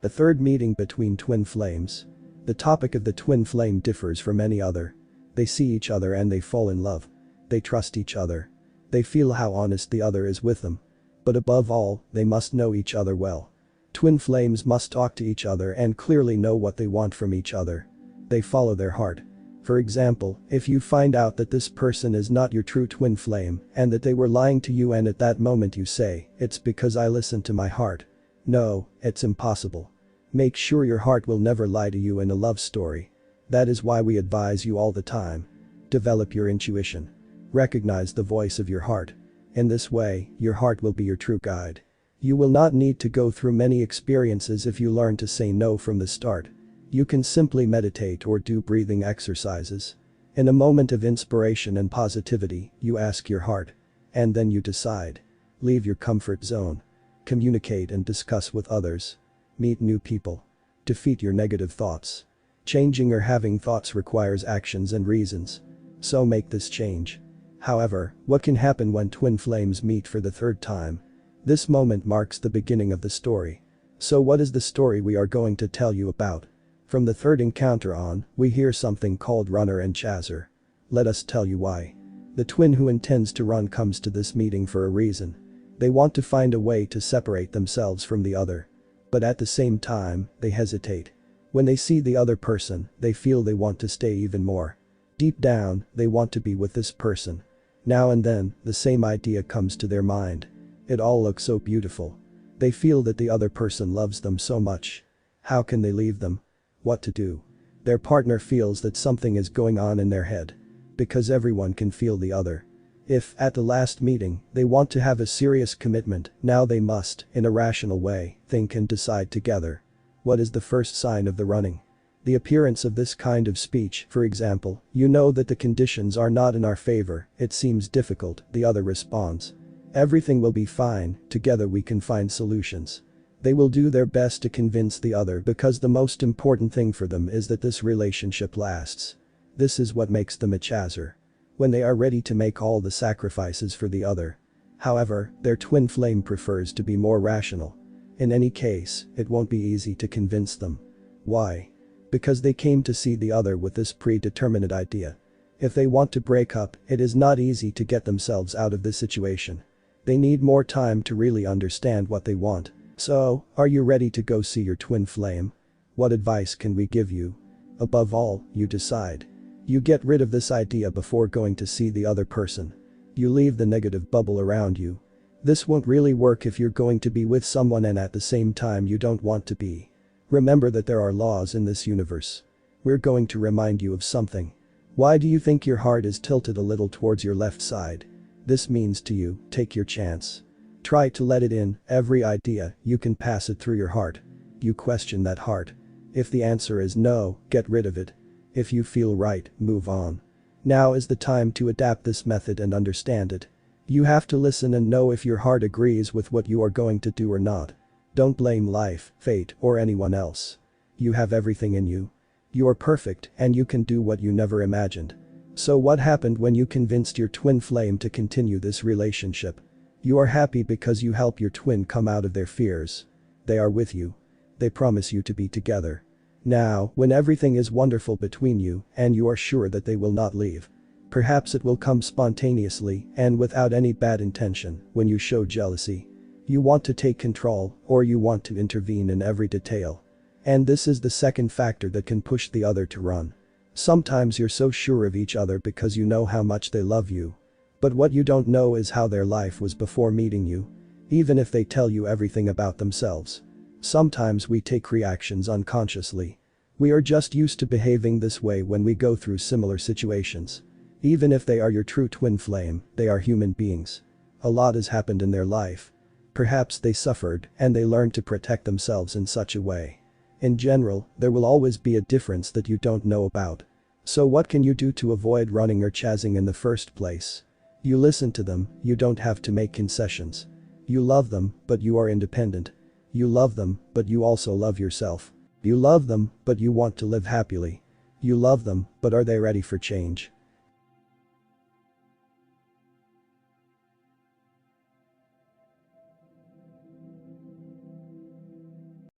The third meeting between twin flames. The topic of the twin flame differs from any other. They see each other and they fall in love. They trust each other. They feel how honest the other is with them. But above all, they must know each other well. Twin flames must talk to each other and clearly know what they want from each other. They follow their heart. For example, if you find out that this person is not your true twin flame and that they were lying to you and at that moment you say, "It's because I listened to my heart." No, it's impossible. Make sure your heart will never lie to you in a love story. That is why we advise you all the time. Develop your intuition. Recognize the voice of your heart. In this way, your heart will be your true guide. You will not need to go through many experiences if you learn to say no from the start. You can simply meditate or do breathing exercises. In a moment of inspiration and positivity, you ask your heart. And then you decide. Leave your comfort zone. Communicate and discuss with others. Meet new people. Defeat your negative thoughts. Changing or having thoughts requires actions and reasons. So make this change. However, what can happen when twin flames meet for the third time? This moment marks the beginning of the story. So what is the story we are going to tell you about? From the third encounter on, we hear something called runner and chaser. Let us tell you why. The twin who intends to run comes to this meeting for a reason. They want to find a way to separate themselves from the other. But at the same time, they hesitate. When they see the other person, they feel they want to stay even more. Deep down, they want to be with this person. Now and then, the same idea comes to their mind. It all looks so beautiful. They feel that the other person loves them so much. How can they leave them? What to do? Their partner feels that something is going on in their head. Because everyone can feel the other. If, at the last meeting, they want to have a serious commitment, now they must, in a rational way, think and decide together. What is the first sign of the running? The appearance of this kind of speech, for example, "You know that the conditions are not in our favor, it seems difficult," the other responds. "Everything will be fine, together we can find solutions." They will do their best to convince the other because the most important thing for them is that this relationship lasts. This is what makes them a chaser. When they are ready to make all the sacrifices for the other. However, their twin flame prefers to be more rational. In any case, it won't be easy to convince them. Why? Because they came to see the other with this predetermined idea. If they want to break up, it is not easy to get themselves out of this situation. They need more time to really understand what they want. So, are you ready to go see your twin flame? What advice can we give you? Above all, you decide. You get rid of this idea before going to see the other person. You leave the negative bubble around you. This won't really work if you're going to be with someone and at the same time you don't want to be. Remember that there are laws in this universe. We're going to remind you of something. Why do you think your heart is tilted a little towards your left side? This means to you, take your chance. Try to let it in, every idea, you can pass it through your heart. You question that heart. If the answer is no, get rid of it. If you feel right, move on. Now is the time to adapt this method and understand it. You have to listen and know if your heart agrees with what you are going to do or not. Don't blame life, fate, or anyone else. You have everything in you. You are perfect and you can do what you never imagined. So what happened when you convinced your twin flame to continue this relationship? You are happy because you help your twin come out of their fears. They are with you. They promise you to be together. Now, when everything is wonderful between you and you are sure that they will not leave. Perhaps it will come spontaneously and without any bad intention when you show jealousy. You want to take control or you want to intervene in every detail. And this is the second factor that can push the other to run. Sometimes you're so sure of each other because you know how much they love you. But what you don't know is how their life was before meeting you. Even if they tell you everything about themselves. Sometimes we take reactions unconsciously. We are just used to behaving this way when we go through similar situations. Even if they are your true twin flame, they are human beings. A lot has happened in their life. Perhaps they suffered and they learned to protect themselves in such a way. In general, there will always be a difference that you don't know about. So what can you do to avoid running or chasing in the first place? You listen to them, you don't have to make concessions. You love them, but you are independent. You love them, but you also love yourself. You love them, but you want to live happily. You love them, but are they ready for change?